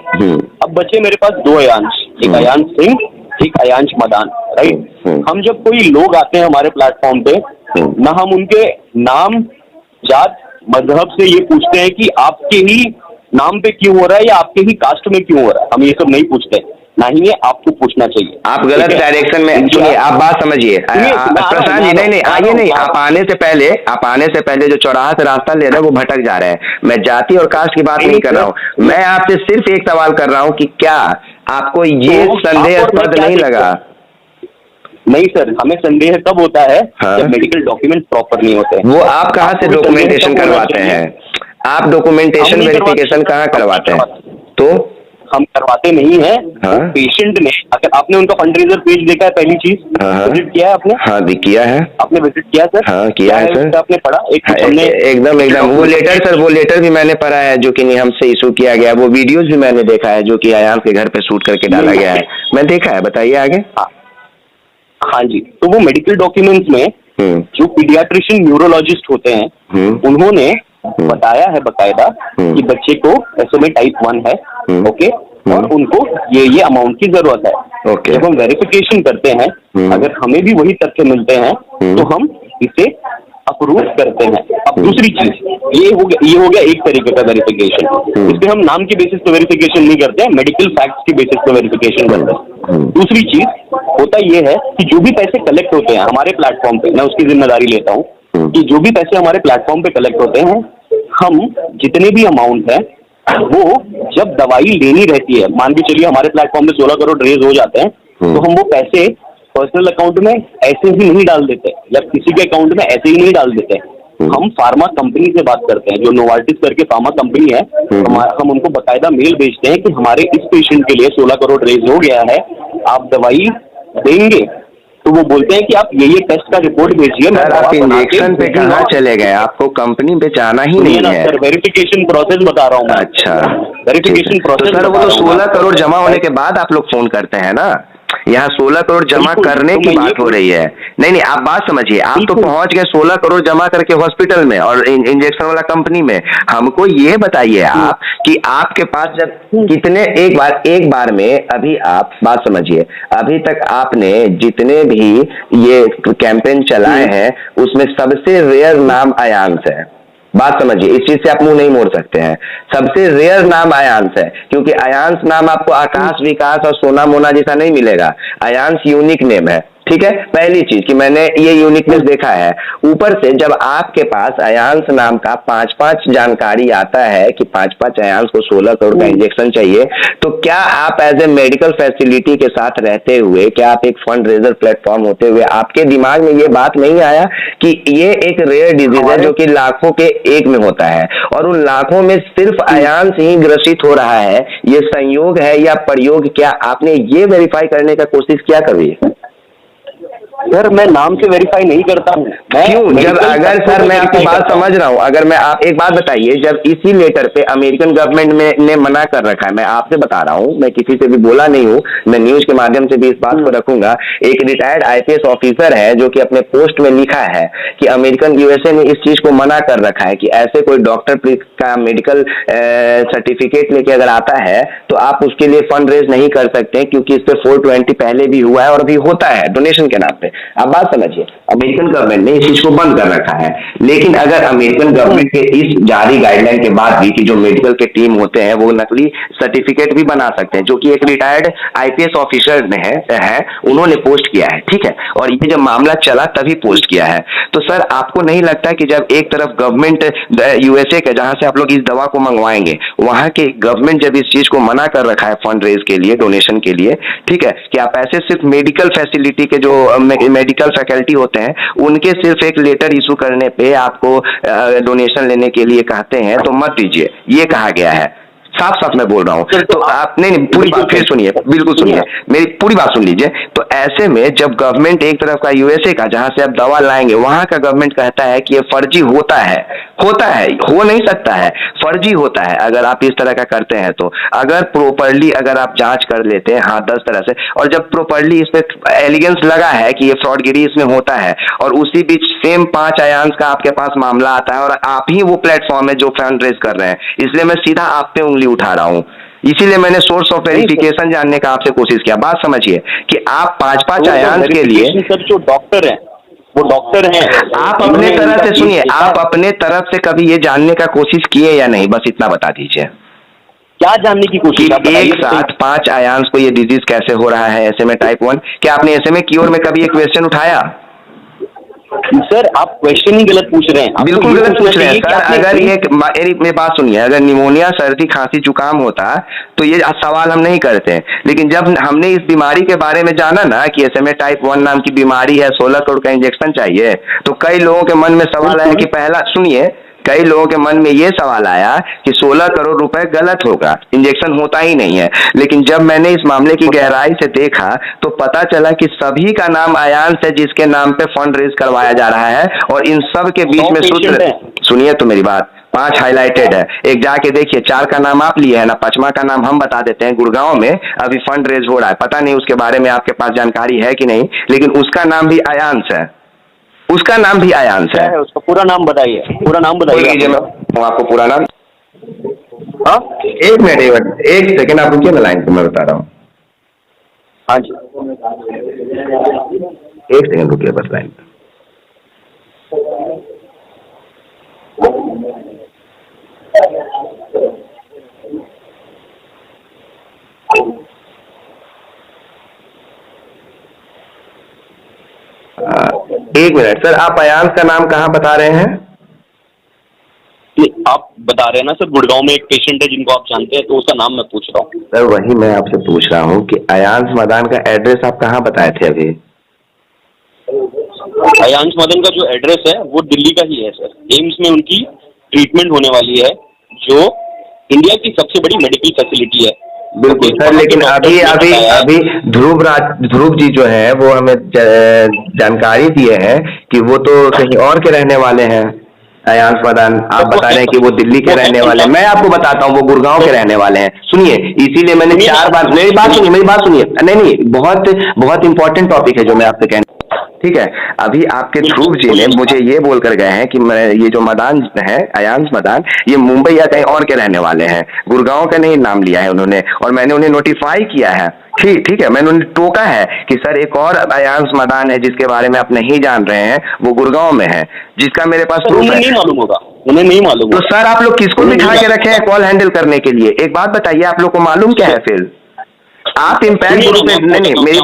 B: अब बच्चे मेरे पास 2 अयांश, एक अयांश सिंह, एक अयांश मदान, राइट। हम जब कोई लोग आते हैं हमारे प्लेटफॉर्म पे, ना हम उनके नाम, जात, मजहब से ये पूछते हैं कि आपके ही नाम पे क्यों हो रहा है या आपके ही कास्ट में क्यों हो रहा है, हम ये सब नहीं पूछते, ना ही ये आपको पूछना चाहिए। आप
A: गलत डायरेक्शन में, सुनिए, आप बात समझिए प्रशांत जी, नहीं आइए, नहीं, आप आने से पहले जो चौराहा से रास्ता ले रहे हैं वो भटक जा रहे हैं। मैं जाति और कास्ट की बात नहीं कर रहा हूँ, मैं आपसे सिर्फ एक सवाल कर रहा हूँ कि क्या आपको ये संदेहास्पद नहीं लगा?
B: नहीं सर, हमें संदेह तब होता है जब मेडिकल डॉक्यूमेंट प्रॉपर नहीं होते।
A: वो आप कहाँ से डॉक्यूमेंटेशन करवाते हैं? आप डॉक्यूमेंटेशन वेरिफिकेशन कहाँ करवाते हैं? तो
B: हम करवाते नहीं हैं। हाँ? पेशेंट ने, अगर आपने उनका फंडरेजर पेज देखा है, पहली चीज विजिट किया है आपने?
A: हाँ, किया है।
B: आपने विजिट किया सर? हाँ, किया है सर। आपने पढ़ा?
A: एकदम वो लेटर सर, वो लेटर भी मैंने पढ़ा है जो कि हमसे इशू किया गया, वो वीडियोज भी मैंने देखा है जो कि अयांश के घर पे शूट करके डाला गया है, मैं देखा है। बताइए आगे।
B: हाँ जी, तो वो मेडिकल डॉक्यूमेंट्स में जो पीडियाट्रिशियन न्यूरोलॉजिस्ट होते हैं उन्होंने बताया है बकायदा कि बच्चे को SMA टाइप 1 है, ओके, और उनको ये अमाउंट की जरूरत है। जब हम वेरिफिकेशन करते हैं, अगर हमें भी वही तथ्य मिलते हैं तो हम इसे अप्रूव करते हैं। अब दूसरी चीज ये हो गया एक तरीके का वेरिफिकेशन। इसमें हम नाम के बेसिस पे वेरिफिकेशन नहीं करते हैं, मेडिकल फैक्ट्स के बेसिस पे वेरिफिकेशन करते हैं। दूसरी चीज होता ये है कि जो भी पैसे कलेक्ट होते हैं हमारे प्लेटफॉर्म पे, मैं उसकी जिम्मेदारी लेता हूँ कि जो भी पैसे हमारे प्लेटफॉर्म पे कलेक्ट होते हैं, हम जितने भी अमाउंट है वो जब दवाई लेनी रहती है, मान के चलिए हमारे प्लेटफॉर्म में 16 करोड़ रेज हो जाते हैं, तो हम वो पैसे पर्सनल अकाउंट में ऐसे ही नहीं डाल देते या किसी के अकाउंट में ऐसे ही नहीं डाल देते। हम फार्मा कंपनी से बात करते हैं, जो नोवार्टिस करके फार्मा कंपनी है, हम उनको बकायदा मेल भेजते हैं कि हमारे इस पेशेंट के लिए 16 करोड़ रेज हो गया है, आप दवाई देंगे? तो वो बोलते हैं कि आप ये टेस्ट का रिपोर्ट भेजिए।
A: सर आप इंजेक्शन पे कहाँ चले गए? आपको कंपनी पे जाना ही नहीं है
B: सर, वेरिफिकेशन प्रोसेस बता रहा हूँ मैं।
A: अच्छा,
B: वेरिफिकेशन प्रोसेस।
A: तो सर वो तो 16 करोड़ जमा होने के बाद आप लोग फोन करते हैं ना, यहाँ 16 करोड़ जमा करने की बात हो रही है। नहीं आप बात समझिए, आप तो पहुंच गए 16 करोड़ जमा करके हॉस्पिटल में और इंजेक्शन वाला कंपनी में। हमको ये बताइए आप कि आपके पास जब कितने एक बार में अभी आप बात समझिए, अभी तक आपने जितने भी ये कैंपेन चलाए हैं उसमें सबसे रेयर नाम अयांश है। बात समझिए, इस चीज से आप मुंह नहीं मोड़ सकते हैं। सबसे रेयर नाम अयांश है, क्योंकि अयांश नाम आपको आकाश विकास और सोना मोना जैसा नहीं मिलेगा। अयांश यूनिक नेम है, ठीक है। पहली चीज कि मैंने ये यूनिकनेस देखा है। ऊपर से जब आपके पास अयांश नाम का 5-5 जानकारी आता है कि 5-5 अयांश को 16 करोड़ का इंजेक्शन चाहिए, तो क्या आप एज ए मेडिकल फैसिलिटी के साथ रहते हुए, क्या आप एक फंड रेजर प्लेटफॉर्म होते हुए आपके दिमाग में ये बात नहीं आया कि ये एक रेयर डिजीज है जो कि लाखों के एक में होता है और उन लाखों में सिर्फ अयांश ही ग्रसित हो रहा है? ये संयोग है या प्रयोग? क्या आपने ये वेरीफाई करने का कोशिश किया कभी?
B: सर मैं नाम से वेरीफाई नहीं करता हूँ।
A: क्यों? जब अगर सर मैं आपकी बात समझ रहा हूँ, अगर मैं आप एक बात बताइए, जब इसी लेटर पे अमेरिकन गवर्नमेंट ने मना कर रखा है, मैं आपसे बता रहा हूँ, मैं किसी से भी बोला नहीं हूँ, मैं न्यूज के माध्यम से भी इस बात को रखूंगा। एक रिटायर्ड आईपीएस ऑफिसर है जो कि अपने पोस्ट में लिखा है कि अमेरिकन यूएसए ने इस चीज को मना कर रखा है कि ऐसे कोई डॉक्टर का मेडिकल सर्टिफिकेट लेके अगर आता है तो आप उसके लिए फंड रेज नहीं कर सकते, क्योंकि इस पे 420 पहले भी हुआ है और अभी होता है डोनेशन के नाम पे। आप बात समझिए, अमेरिकन गवर्नमेंट ने इस चीज को बंद कर रखा है। लेकिन अगर अमेरिकन गवर्नमेंट के इस जारी गाइडलाइन के बाद भी कि जो मेडिकल के टीम होते हैं वो नकली सर्टिफिकेट भी बना सकते हैं, जो कि एक रिटायर्ड आईपीएस ऑफिसर ने है उन्होंने पोस्ट किया है, ठीक है, और ये जब मामला चला तभी पोस्ट किया है। तो सर आपको नहीं लगता कि जब एक तरफ गवर्नमेंट यूएसए के जहां से आप लोग इस दवा को मंगवाएंगे, वहां के गवर्नमेंट जब इस चीज को मना कर रखा है फंड रेज के लिए, डोनेशन के लिए, ठीक है, कि आप ऐसे सिर्फ मेडिकल फैसिलिटी के जो मेडिकल फैकल्टी होते हैं उनके सिर्फ एक लेटर इशू करने पे आपको डोनेशन लेने के लिए कहते हैं, तो मत दीजिए, ये कहा गया है। साफ साफ मैं बोल रहा हूँ। तो आप नहीं पूरी बात फिर सुनिए, बिल्कुल सुनिए, मेरी पूरी बात सुन लीजिए। तो ऐसे में जब गवर्नमेंट एक तरफ का यूएसए का जहां से आप दवा लाएंगे वहां का गवर्नमेंट कहता है कि ये फर्जी होता है, हो नहीं सकता है, फर्जी होता है अगर आप इस तरह का करते हैं। तो अगर प्रॉपरली अगर आप जांच कर लेते हैं, हाँ 10 तरह से, और जब प्रॉपरली इस पे एलिगेंस लगा है कि ये फ्रॉडगिरी इसमें होता है और उसी बीच सेम 5 अयांश का आपके पास मामला आता है और आप ही वो प्लेटफॉर्म है जो फंड रेज कर रहे हैं, इसलिए मैं सीधा आप पे उंगली उठा रहा हूं। इसीलिए मैंने सोर्स ऑफ वेरिफिकेशन जानने का आपसे कोशिश किया। बात समझिए कि आप 5-5 अयांश के लिए,
B: सर जो डॉक्टर है वो डॉक्टर हैं,
A: आप अपने तरफ से सुनिए, आप अपने तरफ से कभी ये जानने का कोशिश किए या नहीं, बस इतना बता दीजिए।
B: क्या जानने की कोशिश?
A: एक साथ 5 अयांश को ये डिजीज कैसे हो रहा है SMA टाइप 1? क्या आपने SMA क्योर में कभी एक क्वेश्चन उठाया?
B: सर आप क्वेश्चन ही गलत पूछ रहे हैं।
A: बिल्कुल गलत पूछ रहे हैं सर। अगर ये मेरी बात सुनिए, अगर निमोनिया, सर्दी, खांसी, जुकाम होता तो ये सवाल हम नहीं करते, लेकिन जब हमने इस बीमारी के बारे में जाना ना कि SMA टाइप 1 नाम की बीमारी है, 16 करोड़ का इंजेक्शन चाहिए, तो कई लोगों के मन में सवाल आया कि पहला सुनिए, कई लोगों के मन में ये सवाल आया कि 16 करोड़ रुपए गलत होगा, इंजेक्शन होता ही नहीं है। लेकिन जब मैंने इस मामले की गहराई से देखा तो पता चला कि सभी का नाम अयांश है जिसके नाम पे फंड रेज करवाया जा रहा है, और इन सब के बीच में सूत्र, सुनिए तो मेरी बात, 5 हाईलाइटेड है, एक जाके देखिए, 4 का नाम आप लिए है ना, 5वां का नाम हम बता देते हैं। गुड़गांव में अभी फंड रेज हो रहा है, पता नहीं उसके बारे में आपके पास जानकारी है कि नहीं, लेकिन उसका नाम भी अयांश है, उसका नाम भी अयांश है।
B: उसका पूरा नाम बताइए, पूरा नाम बताइए।
A: मैं आपको पूरा नाम,
B: हाँ
A: एक मिनट, एक सेकंड आप रुकिए, मैं लाइन पे मैं बता रहा हूँ।
B: हाँ जी
A: एक सेकंड रुकिए बस लाइन पे। एक मिनट सर, आप अयांश का नाम कहाँ बता रहे हैं?
B: आप बता रहे हैं ना सर, गुड़गांव में एक पेशेंट है जिनको आप जानते हैं, तो उसका नाम मैं पूछ रहा हूँ।
A: सर वही मैं आपसे पूछ रहा हूँ कि अयांश मदान का एड्रेस आप कहाँ बताए थे अभी?
B: अयांश मदन का जो एड्रेस है वो दिल्ली का ही है सर। एम्स में उनकी ट्रीटमेंट होने वाली है, जो इंडिया की सबसे बड़ी मेडिकल फैसिलिटी है।
A: बिल्कुल सर, लेकिन अभी अभी अभी ध्रुव जी जो है वो हमें जानकारी दिए हैं कि वो तो कहीं और के रहने वाले हैं। अयांश मदान आप बता रहे हैं कि वो दिल्ली के रहने वाले हैं। मैं आपको बताता हूँ वो गुड़गांव के रहने वाले हैं। सुनिए, इसीलिए मैंने 4 बार मेरी बात सुनिए। नहीं, बहुत बहुत इंपॉर्टेंट टॉपिक है जो मैं आपसे कहना, ठीक है। अभी आपके ध्रुव जी ने मुझे ये बोलकर गए हैं कि मैं ये जो मदान है, अयांश मदान, ये मुंबई या कहीं और के रहने वाले हैं, गुड़गांव का नहीं नाम लिया है उन्होंने, और मैंने उन्हें नोटिफाई किया है। ठीक है, मैंने उन्हें टोका है कि सर एक और अयांश मदान है जिसके बारे में आप नहीं जान रहे हैं, वो गुड़गांव में है, जिसका मेरे पास प्रूफ है।
B: नहीं मालूम होगा, उन्हें नहीं मालूम।
A: तो सर आप लोग किसको बिठा के रखे हैं कॉल हैंडल करने के लिए? एक बात बताइए, आप लोग को मालूम क्या है फिर? आप इम्पैक्ट ग्रुप में नहीं, मेरी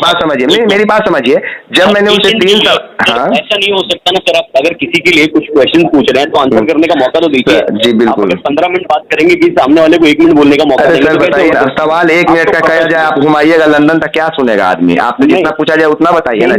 A: बात समझिए, जब मैंने उनसे 3 साल, हाँ
B: ऐसा नहीं हो सकता ना सर, आप अगर किसी के लिए कुछ क्वेश्चन पूछ रहे हैं तो आंसर करने का मौका तो दीजिए।
A: जी बिल्कुल।
B: 15 मिनट बात करेंगे कि सामने वाले को 1 मिनट बोलने का मौका
A: देंगे। सर बताइए, सवाल 1 मिनट का कहा जाए, आप घुमाइएगा लंदन तक, क्या सुनेगा आदमी? आपसे जितना पूछा जाए उतना बताइए ना।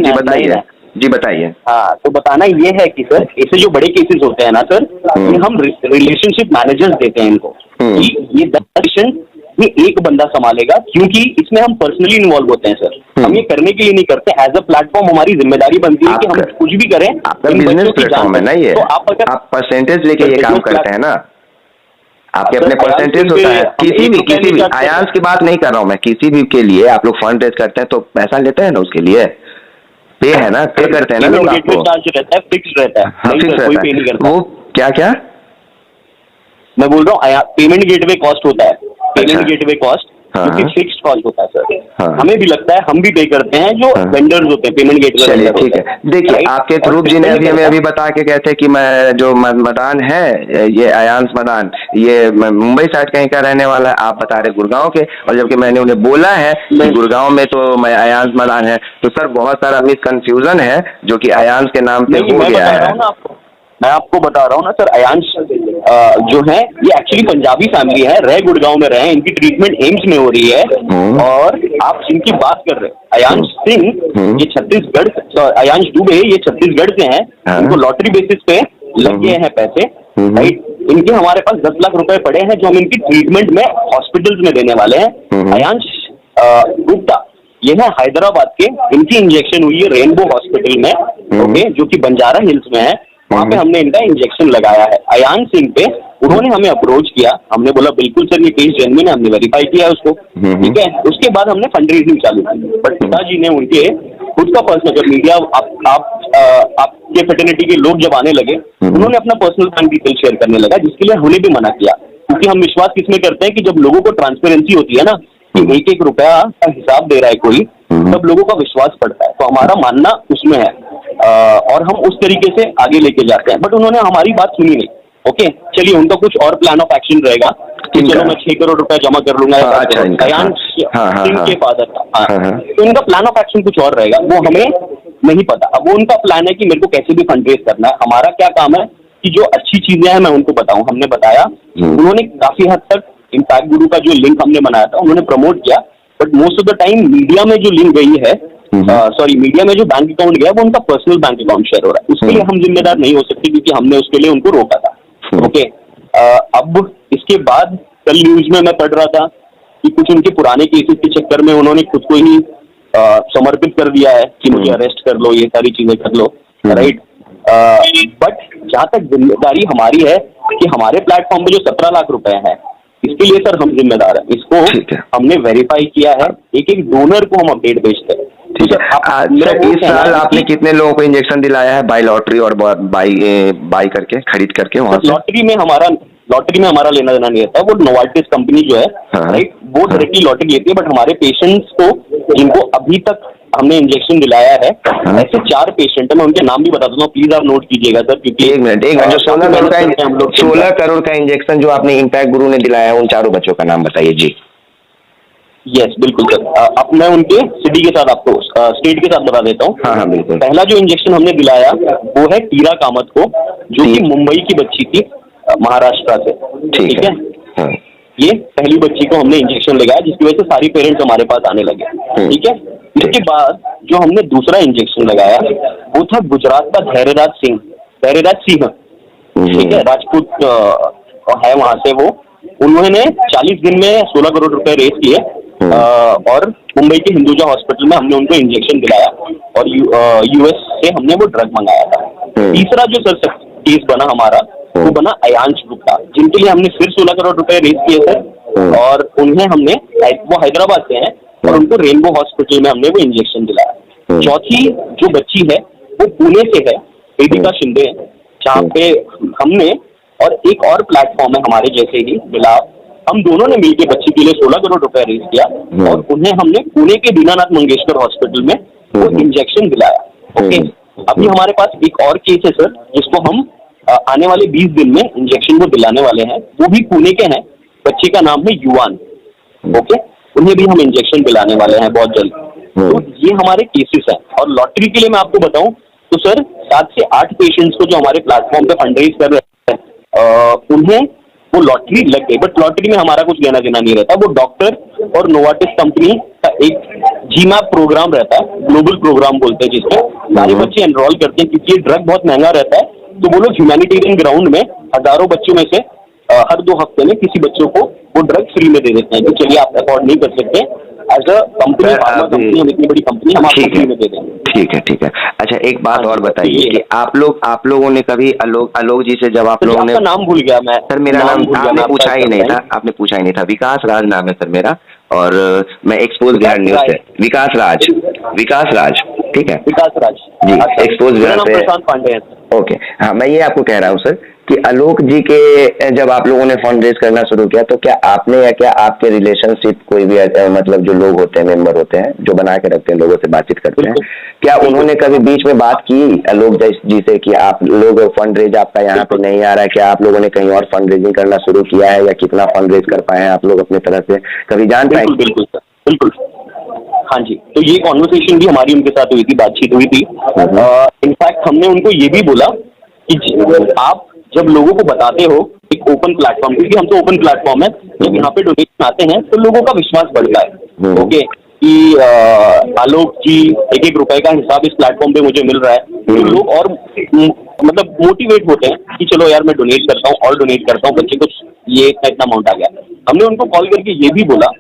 A: जी बताइए।
B: हाँ, तो बताना ये है कि सर ऐसे जो बड़े केसेस होते हैं ना सर, ये हम रिलेशनशिप मैनेजर्स देते हैं इनको, ये 10 ये एक बंदा संभालेगा, क्योंकि इसमें हम पर्सनली इन्वॉल्व होते हैं सर। हम ये करने के लिए नहीं करते, एज अ प्लेटफॉर्म हमारी जिम्मेदारी बनती है कि हम कुछ भी करें।
A: आपका बिजनेस प्लेटफॉर्म है ना ये,
B: तो आप
A: परसेंटेज लेके ये काम करते हैं ना, आपके अपने परसेंटेज होता है। किसी भी अयांश की बात नहीं कर रहा हूँ मैं, किसी भी के लिए आप लोग फंड रेज करते हैं तो पैसा लेते हैं ना, उसके लिए पे है ना, पे करते हैं ना लोग आपको।
B: चार्ज रहता है, फिक्स रहता है, कोई पे नहीं करता।
A: वो क्या
B: मैं बोल रहा हूँ, पेमेंट गेटवे कॉस्ट होता है, पेमेंट गेटवे कॉस्ट क्योंकि फिक्स्ड कॉस्ट होता है सर। हमें भी लगता है, हम भी पे करते हैं, जो वेंडर्स होते हैं पेमेंट गेटवे।
A: चलिए ठीक है। देखिए आपके ध्रुव जी ने हमें अभी बता के गए थे कि मैं जो मदान है, ये अयांश मदान, ये मुंबई साइड कहीं का रहने वाला है, आप बता रहे गुड़गांव के, और जबकि मैंने उन्हें बोला है कि गुड़गांव में तो मैं अयांश मदान है, तो सर बहुत सारा मिसकंफ्यूजन है जो कि अयांश के नाम पे हो गया है।
B: मैं आपको बता रहा हूँ ना सर, अयांश जो है ये एक्चुअली पंजाबी फैमिली है, रह गुड़गांव में रहे, इनकी ट्रीटमेंट एम्स में हो रही है। और आप जिनकी बात कर रहे हैं, अयांश सिंह, ये छत्तीसगढ़, अयांश दुबे ये छत्तीसगढ़ से हैं, इनको लॉटरी बेसिस पे लग गए हैं पैसे, राइट। इनके हमारे पास 10 लाख रुपए पड़े हैं जो हम इनकी ट्रीटमेंट में हॉस्पिटल्स में देने वाले हैं। अयांश गुप्ता ये है हैदराबाद के, इनकी इंजेक्शन हुई है रेनबो हॉस्पिटल में, ओके, जो कि बंजारा हिल्स में है, वहाँ पे हमने इनका इंजेक्शन लगाया है। अयांश सिंह पे उन्होंने हमें अप्रोच किया, हमने बोला बिल्कुल सर ये केस जेन्युइन है, हमने वेरीफाई किया उसको, ठीक है। उसके बाद हमने फंड रेजिंग चालू की, बट पिताजी ने उनके खुद का पर्सनल, जब मीडिया आपके फेटर्निटी के लोग जब आने लगे, उन्होंने अपना पर्सनल बैंक डिटेल शेयर करने लगा, जिसके लिए हमने भी मना किया, क्योंकि हम विश्वास किसमें करते हैं कि जब लोगों को ट्रांसपेरेंसी होती है ना, कि 1-1 रुपया का हिसाब दे रहा है कोई, तब लोगों का विश्वास पड़ता है। तो हमारा मानना उसमें है, और हम उस तरीके से आगे लेके जाते हैं, बट उन्होंने हमारी बात सुनी नहीं। ओके, चलिए उनका कुछ और प्लान ऑफ एक्शन रहेगा कि चलो मैं 6 करोड़ रुपया जमा कर लूंगा अयांश सिंह के फादर का, तो उनका प्लान ऑफ एक्शन कुछ और रहेगा, वो हमें नहीं पता। अब वो उनका प्लान है कि मेरे को कैसे भी फंड रेज करना है, हमारा क्या काम है कि जो अच्छी चीजें हैं मैं उनको बताऊं। हमने बताया, उन्होंने काफी हद तक इम्पैक्ट गुरु का जो लिंक हमने बनाया था उन्होंने प्रमोट किया, but most of the time media में जो लिंक गई है, मीडिया में जो बैंक अकाउंट गया वो उनका पर्सनल बैंक अकाउंट शेयर हो रहा है, उसके लिए हम जिम्मेदार नहीं हो सकते, क्योंकि हमने उसके लिए उनको रोका था। ओके, अब इसके बाद कल न्यूज में मैं पढ़ रहा था कि कुछ उनके पुराने केसेस के चक्कर में उन्होंने खुद को ही समर्पित कर दिया है कि मुझे अरेस्ट कर लो, ये सारी चीजें कर लो, राइट। बट जहां तक जिम्मेदारी हमारी है कि हमारे प्लेटफॉर्म पे जो 17 लाख रुपए हैं, इसके लिए सर हम जिम्मेदार हैं। इसको हमने वेरीफाई किया है, एक एक डोनर को हम अपडेट भेजते हैं।
A: ठीक है, इस साल आपने कितने लोगों को इंजेक्शन दिलाया है बाय लॉटरी और बाई करके, खरीद करके? वहाँ
B: लॉटरी में हमारा लेना देना नहीं रहता, वो नोवार्टिस कंपनी जो है, राइट, वो डायरेक्टली लॉटरी लेती है, बट हमारे पेशेंट्स को जिनको अभी तक हमने इंजेक्शन दिलाया है, ऐसे 4 पेशेंट है, मैं उनके नाम भी बता दूंगा, प्लीज आप नोट कीजिएगा सर, क्योंकि
A: एक मिनट, जो 16 करोड़ का इंजेक्शन जो आपने इम्पैक्ट गुरु ने दिलाया है, उन 4 बच्चों का नाम बताइए जी।
B: यस बिल्कुल सर, अब मैं उनके सिटी के साथ आपको स्टेट के साथ बता देता हूँ।
A: हाँ बिल्कुल।
B: पहला जो इंजेक्शन हमने दिलाया वो है टीरा कामत को, जो कि मुंबई की बच्ची थी, महाराष्ट्र से, ठीक है।
A: हाँ।
B: ये पहली बच्ची को हमने इंजेक्शन लगाया, जिसकी वजह से सारी पेरेंट्स हमारे पास आने लगे, ठीक है। इसके बाद जो हमने दूसरा इंजेक्शन लगाया वो था गुजरात का धैर्यराज सिंह, ठीक है, राजपूत है वहां से वो। उन्होंने 40 दिन में 16 करोड़ रुपए रेज किए, और मुंबई के हिंदुजा हॉस्पिटल में हमने उनको इंजेक्शन दिलाया और यूएस से हमने वो ड्रग मंगाया था। तीसरा जो सर केस बना हमारा वो बना अयांश गुप्ता, जिनके लिए हमने फिर 16 करोड़ रुपए रेज किए सर, और उन्हें हमने, वो हैदराबाद से हैं और उनको रेनबो हॉस्पिटल में हमने वो इंजेक्शन दिलाया। चौथी जो बच्ची है वो पुणे से है, वेदिका शिंदे, जहाँ पे हमने, और एक और प्लेटफॉर्म है हमारे जैसे ही बिलाव, हम दोनों ने मिलकर बच्ची के लिए 16 करोड़ रुपए रेज किया और उन्हें हमने पुणे के दीनानाथ मंगेशकर हॉस्पिटल में वो इंजेक्शन दिलाया। ओके, अभी हमारे पास एक और केस है सर, जिसको हम आने वाले 20 दिन में इंजेक्शन को दिलाने वाले हैं, वो भी पुणे के हैं, बच्चे का नाम है युवान। ओके, उन्हें भी हम इंजेक्शन दिलाने वाले हैं बहुत जल्द। तो ये हमारे केसेस हैं। और लॉटरी के लिए मैं आपको बताऊं तो सर 7 से 8 पेशेंट्स को जो हमारे प्लेटफॉर्म पे फंडरेज कर रहे हैं उन्हें वो लॉटरी लग गई, बट लॉटरी में हमारा कुछ लेना देना नहीं रहता। वो डॉक्टर और नोवाटिस कंपनी का एक जीमैप प्रोग्राम रहता है, ग्लोबल प्रोग्राम बोलते हैं, जिसमें सारे बच्चे एनरोल करते हैं, क्योंकि ये ड्रग बहुत महंगा रहता है। तो वो लोग ह्यूमैनिटेरियन ग्राउंड में हजारों बच्चों में से हर 2 हफ्ते में किसी बच्चों को वो ड्रग फ्री में दे देते हैं कि चलिए आप अफोर्ड नहीं कर सकते, as a company, pharma company, हम इतनी बड़ी कंपनी, हम आपको फ्री में दे देंगे।
A: ठीक है। अच्छा, एक बात और बताइए कि आप लोगों ने कभी आलोक जी से, जब आप लोगों ने,
B: नाम भूल गया मैं
A: सर, मेरा नाम आपने पूछा ही नहीं था, आपने पूछा ही नहीं था। विकास राज नाम है सर मेरा, और मैं एक्सपोज बिहार न्यूज से, विकास राज, ठीक है,
B: विकास राज
A: जी, एक्सपोज बिहार से।
B: प्रशांत पांडे है।
A: ओके, हाँ, मैं ये आपको कह रहा हूँ सर कि आलोक जी के जब आप लोगों ने फंड रेज करना शुरू किया, तो क्या आपने या क्या आपके रिलेशनशिप कोई भी मतलब जो लोग होते हैं, मेंबर होते हैं, जो बना के रखते हैं, लोगों से बातचीत करते हैं, क्या उन्होंने कभी बीच में बात की आलोक जी से कि आप लोग फंड रेज आपका यहाँ पे नहीं आ रहा है, क्या आप लोगों ने कहीं और फंड रेजिंग करना शुरू किया है, या कितना फंड रेज कर पाए हैं आप लोग अपनी तरफ से, कभी जान पाए?
B: बिल्कुल सर, बिल्कुल, हाँ जी। तो ये कॉन्वर्सेशन भी हमारी उनके साथ हुई थी, बातचीत हुई थी। इनफैक्ट हमने उनको ये भी बोला कि आप जब लोगों को बताते हो एक ओपन प्लेटफॉर्म, क्योंकि हम तो ओपन प्लेटफॉर्म है, जब यहाँ पे डोनेशन आते हैं तो लोगों का विश्वास बढ़ता है। ओके, कि आलोक जी 1-1 रुपए का हिसाब इस प्लेटफॉर्म पे मुझे मिल रहा है, तो लोग और मतलब मोटिवेट होते हैं कि चलो यार मैं डोनेट करता हूँ और डोनेट करता हूँ, बच्चे कुछ ये इतना अमाउंट आ गया। हमने उनको कॉल करके ये भी बोला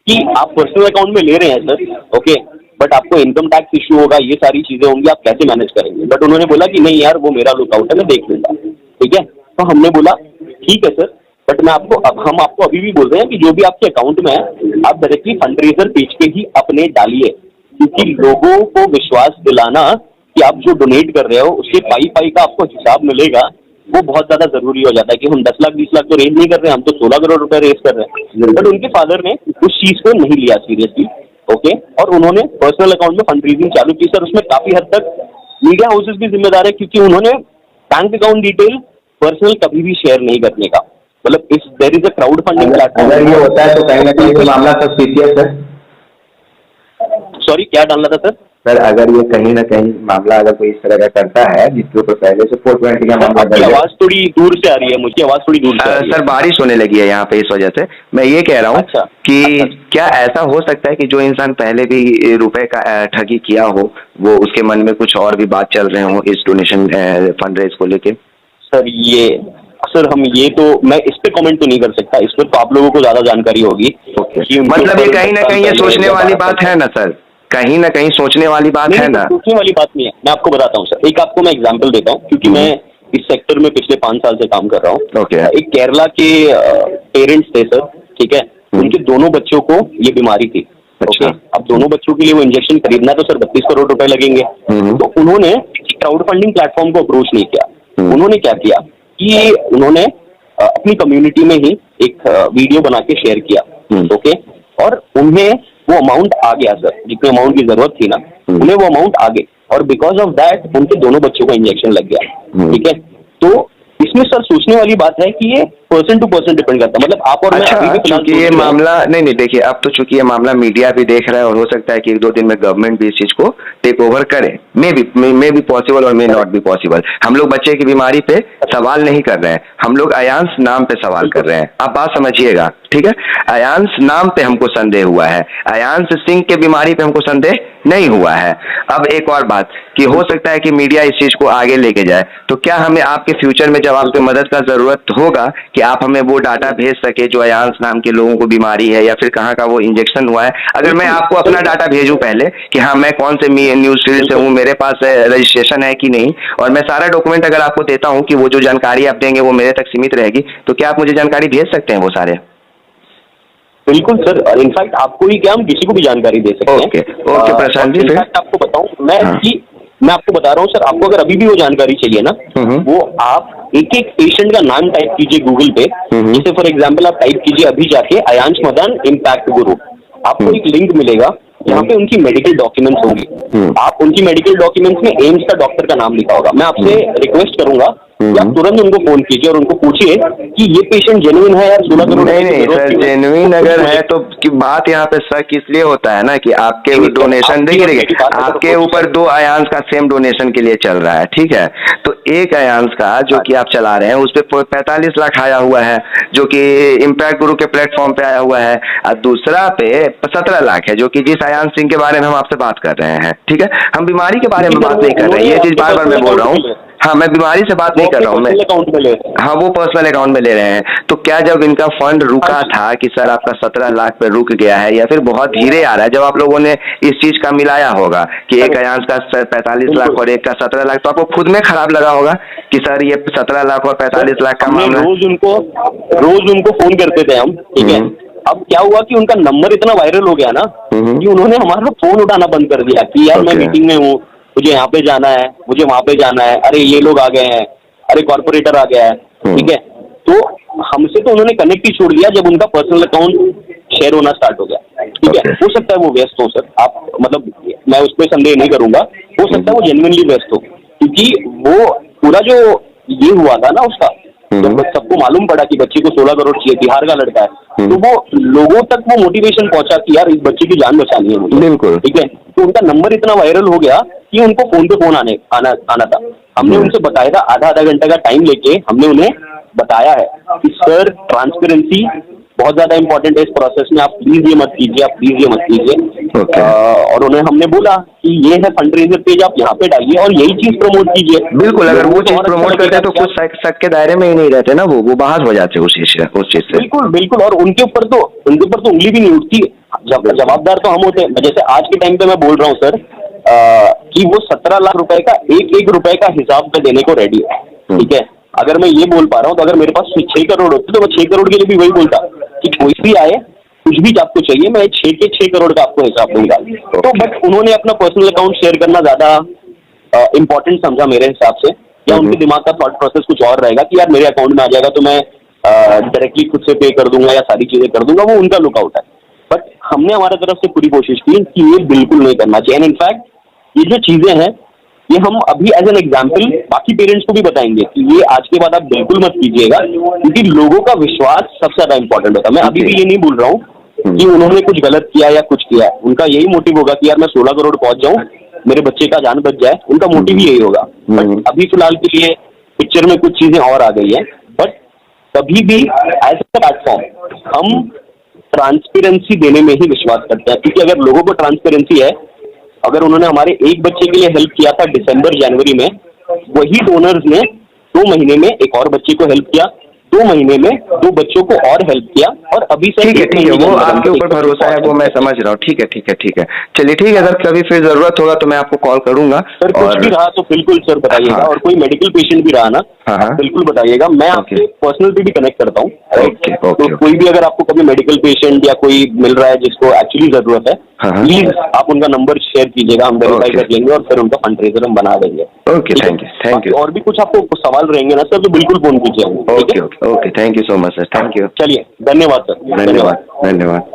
B: कि आप पर्सनल अकाउंट में ले रहे हैं सर, ओके, बट आपको इनकम टैक्स इश्यू होगा, ये सारी चीजें होंगी, आप कैसे मैनेज करेंगे? बट उन्होंने बोला कि नहीं यार, वो मेरा लुकआउट है, मैं देख लूंगा। ठीक है, तो हमने बोला ठीक है सर, बट हम आपको अभी भी बोल रहे हैं कि जो भी आपके अकाउंट में है, आप डायरेक्टली फंडरेजर पेज पे ही अपने डालिए, क्योंकि लोगों को विश्वास दिलाना कि आप जो डोनेट कर रहे हो उसके पाई का आपको हिसाब मिलेगा, वो बहुत ज्यादा जरूरी हो जाता है। कि हम 10 लाख 20 लाख तो रेज नहीं कर रहे हैं, हम तो 16 करोड़ रुपए रेज कर रहे हैं। बट उनके फादर ने उस चीज को नहीं लिया सीरियसली, ओके, और उन्होंने पर्सनल अकाउंट में फंड रेजिंग चालू की सर। उसमें काफी हद तक मीडिया हाउसेस भी जिम्मेदार है, क्योंकि उन्होंने बैंक अकाउंट डिटेल पर्सनल कभी भी शेयर नहीं करने का, मतलब इस there is a crowd funding platform.
A: अगर ये होता है तो कहीं ना कहीं मामला सस्पिशियस है।
B: सॉरी, क्या डालना था सर?
A: सर, अगर ये कहीं ना कहीं मामला अगर कोई इस तरह का करता है जिसके ऊपर पहले से 420 का मामला दर्ज है।
B: आवाज थोड़ी दूर से आ रही है, मुझे आवाज थोड़ी दूर से आ रही है।
A: सर, बारिश होने लगी है यहाँ पे, इस वजह से मैं ये कह रहा हूँ कि क्या ऐसा हो सकता है कि जो इंसान पहले भी रुपए का ठगी किया हो, वो उसके मन में कुछ और भी बात चल रहे हो इस डोनेशन फंड रेज को लेके?
B: सर हम ये तो, मैं इस पे कमेंट तो नहीं कर सकता, इस पर तो आप लोगों को ज्यादा जानकारी होगी।
A: मतलब ये कहीं ना कहीं ये सोचने वाली बात है ना सर, कहीं ना कहीं सोचने वाली बात है ना?
B: सोचने वाली बात नहीं है, मैं आपको बताता हूँ सर। एक आपको मैं एग्जांपल देता हूँ, क्योंकि मैं इस सेक्टर में पिछले 5 साल से काम कर रहा हूँ। एक केरला के पेरेंट्स थे सर, ठीक है, उनके दोनों बच्चों को ये बीमारी थी।
A: अच्छा।
B: अब दोनों बच्चों के लिए वो इंजेक्शन खरीदना तो सर 32 करोड़ रुपए लगेंगे। तो उन्होंने क्राउड फंडिंग प्लेटफॉर्म को अप्रोच नहीं किया। उन्होंने क्या किया कि उन्होंने अपनी कम्युनिटी में ही एक वीडियो बना के शेयर किया, ओके, और उन्हें वो अमाउंट आ गया सर, जितने अमाउंट की जरूरत थी ना, उन्हें वो अमाउंट आ गई, और बिकॉज ऑफ दैट उनके दोनों बच्चों को इंजेक्शन लग गया। ठीक है, तो इसमें सर सोचने वाली बात है कि ये पर्सन टू पर्सन डिपेंड करता है, मतलब आप और मैं अभी भी
A: चूंकि ये मामला नहीं देखिए, अब तो चूंकि ये मामला मीडिया भी देख रहा है, और हो सकता है कि 1-2 दिन में गवर्नमेंट भी इस चीज को टेक ओवर करे, मे बी पॉसिबल और मे नॉट बी पॉसिबल। हम लोग बच्चे की बीमारी पे सवाल नहीं कर रहे हैं, हम लोग अयांश नाम पे सवाल कर रहे हैं। आप बात समझिएगा, ठीक है? अयांश नाम पे हमको संदेह हुआ है, अयांश सिंह के बीमारी पे हमको संदेह नहीं हुआ है। अब एक और बात कि हो सकता है कि मीडिया इस चीज को आगे लेके जाए, तो क्या हमें आपके फ्यूचर में जब आपकी मदद का जरूरत होगा कि आप हमें वो डाटा भेज सके जो अयांस नाम के लोगों को बीमारी है या फिर कहाँ का वो इंजेक्शन हुआ है। अगर मैं आपको अपना डाटा भेजूं पहले कि हाँ मैं कौन से न्यूज फील्ड से हूँ, मेरे पास रजिस्ट्रेशन है कि नहीं, और मैं सारा डॉक्यूमेंट अगर आपको देता हूँ कि वो जो जानकारी आप देंगे वो मेरे तक सीमित रहेगी, तो क्या आप मुझे जानकारी भेज सकते हैं वो सारे?
B: बिल्कुल सर, इनफैक्ट आपको ही क्या, हम किसी को भी जानकारी दे सकते हैं।
A: ओके प्रशांत जी,
B: इनफैक्ट आपको बताऊं मैं आपको बता रहा हूँ सर, आपको अगर अभी भी वो जानकारी चाहिए ना, वो आप एक एक पेशेंट का नाम टाइप कीजिए गूगल पे। जैसे फॉर एग्जांपल आप टाइप कीजिए अभी जाके अयांश मदान इम्पैक्ट गुरु, आपको एक लिंक मिलेगा जहाँ पे उनकी मेडिकल डॉक्यूमेंट्स होंगी। आप उनकी मेडिकल डॉक्यूमेंट्स में एम्स का डॉक्टर का नाम लिखा होगा। मैं आपसे रिक्वेस्ट करूंगा कि आप तुरंत उनको फोन कीजिए और उनको पूछिए कि ये पेशेंट जेन्युइन है या 16 करोड़।
A: नहीं सर, जेन्युइन अगर है तो बात यहाँ पे शक इसलिए होता है ना कि आपके डोनेशन देखिए आपके ऊपर 2 अयांश का सेम डोनेशन के लिए चल रहा है, ठीक है। तो एक अयांश का जो कि आप चला रहे हैं उस पर 45 लाख आया हुआ है जो कि इम्पैक्ट गुरु के प्लेटफॉर्म पे आया हुआ है, और दूसरा पे 17 लाख है जो कि जिस अयांश सिंह के बारे में हम आपसे बात कर रहे हैं, ठीक है। हम बीमारी के बारे में बात नहीं कर रहे हैं, ये चीज बार बार मैं बोल रहा हूँ। हाँ, मैं बीमारी से बात नहीं कर रहा हूँ, मैं
B: अकाउंट में ले रहे हैं।
A: हाँ, वो पर्सनल अकाउंट में ले रहे हैं। तो क्या जब इनका फंड रुका था कि सर आपका 17 लाख पे रुक गया है, या फिर बहुत धीरे आ रहा है, जब आप लोगों ने इस चीज का मिलाया होगा कि एक अयांश का 45 लाख और एक का 17 लाख, तो आपको खुद में खराब लगा होगा कि सर ये 17 लाख और 45 लाख का मामला।
B: रोज उनको फोन करते थे हम, ठीक है। अब क्या हुआ कि उनका नंबर इतना वायरल हो गया ना कि उन्होंने हमारा फोन उठाना बंद कर दिया कि यार मैं मीटिंग में हूँ, मुझे यहाँ पे जाना है, मुझे वहां पे जाना है, अरे ये लोग आ गए हैं, अरे कॉर्पोरेटर आ गया है, ठीक है। तो हमसे तो उन्होंने कनेक्ट ही छोड़ दिया जब उनका पर्सनल अकाउंट शेयर होना स्टार्ट हो गया, ठीक है। हो सकता है वो व्यस्त हो सर, आप मतलब मैं उस पर संदेह नहीं करूंगा, हो सकता है वो जेन्युइनली व्यस्त हो, क्योंकि वो पूरा जो ये हुआ था ना उसका, जब सबको मालूम पड़ा कि बच्चे को 16 करोड़ चाहिए, बिहार का लड़का है, तो वो लोगों तक वो मोटिवेशन पहुंचा कि यार इस बच्चे की जान बचानी है मुझे, बिल्कुल, ठीक है। तो उनका नंबर इतना वायरल हो गया कि उनको फोन पे फोन आना था। हमने उनसे बताया आधा घंटा का टाइम लेके हमने उन्हें बताया है कि सर ट्रांसपेरेंसी बहुत ज्यादा इंपॉर्टेंट है इस प्रोसेस में, आप प्लीज ये मत कीजिए, आप प्लीज ये मत कीजिए। और उन्हें हमने बोला कि ये है फंडरेजर पेज, आप यहाँ पे डालिए और यही चीज प्रमोट कीजिए।
A: बिल्कुल, अगर वो चीज प्रमोट करते हैं तो कुछ शक के दायरे में ही नहीं रहते ना, वो बाहर हो जाते उस चीज से।
B: बिल्कुल, और उनके ऊपर तो उंगली भी नहीं उठती, जवाबदार तो हम होते हैं। जैसे आज के टाइम पे मैं बोल रहा हूँ सर कि वो 17 लाख रुपए का एक रुपए का हिसाब पे देने को रेडी है, ठीक है। अगर मैं ये बोल पा रहा हूँ तो अगर मेरे पास 6 करोड़ होते तो मैं 6 करोड़ के लिए भी वही बोलता कि कोई भी आए, कुछ भी आपको चाहिए, मैं 6 करोड़ का आपको हिसाब दूंगा। तो बट उन्होंने अपना पर्सनल अकाउंट शेयर करना ज्यादा इंपॉर्टेंट समझा मेरे हिसाब से, या उनके दिमाग का थॉट प्रोसेस कुछ और रहेगा कि यार मेरे अकाउंट में आ जाएगा तो मैं डायरेक्टली खुद से पे कर दूंगा या सारी चीजें कर दूंगा, वो उनका लुकआउट है। बट हमने हमारे तरफ से पूरी कोशिश की कि ये बिल्कुल नहीं करना चाहिए। एंड इनफैक्ट ये जो चीजें हैं ये हम अभी एज एन एग्जाम्पल बाकी पेरेंट्स को भी बताएंगे कि ये आज के बाद आप बिल्कुल मत कीजिएगा, क्योंकि लोगों का विश्वास सबसे ज्यादा इंपॉर्टेंट होता है। मैं अभी भी ये नहीं बोल रहा हूँ कि उन्होंने कुछ गलत किया या कुछ किया, उनका यही मोटिव होगा कि यार मैं 16 करोड़ पहुंच जाऊं, मेरे बच्चे का जान बच जाए, उनका मोटिव ही यही होगा। बट अभी फिलहाल के लिए पिक्चर में कुछ चीजें और आ गई है। बट कभी भी एज ए प्लेटफॉर्म हम ट्रांसपेरेंसी देने में ही विश्वास करते हैं, क्योंकि अगर लोगों को ट्रांसपेरेंसी है, अगर उन्होंने हमारे एक बच्चे के लिए हेल्प किया था दिसंबर जनवरी में, वही डोनर्स ने 2 महीने में एक और बच्चे को हेल्प किया, 2 महीने में 2 बच्चों को और हेल्प किया, और अभी से
A: ठीक है, वो आपके ऊपर भरोसा है, वो मैं समझ रहा हूँ। ठीक है, चलिए ठीक है सर, कभी फिर जरूरत होगा तो मैं आपको कॉल करूंगा।
B: सर कुछ भी रहा तो बिल्कुल सर बताइएगा, और कोई मेडिकल पेशेंट भी रहा ना बिल्कुल बताइएगा, मैं आपसे पर्सनल भी कनेक्ट करता हूँ। तो कोई भी अगर आपको कभी मेडिकल पेशेंट या कोई मिल रहा है जिसको एक्चुअली जरूरत है, प्लीज आप उनका नंबर शेयर कीजिएगा, हम वेरीफाई कर लेंगे और फिर उनका फंडरेजर हम बना देंगे।
A: Okay, thank you.
B: और भी कुछ आपको सवाल रहेंगे ना सर तो बिल्कुल फोन कीजिए।
A: Okay, thank you so much sir, thank you.
B: चलिए, धन्यवाद सर,
A: धन्यवाद।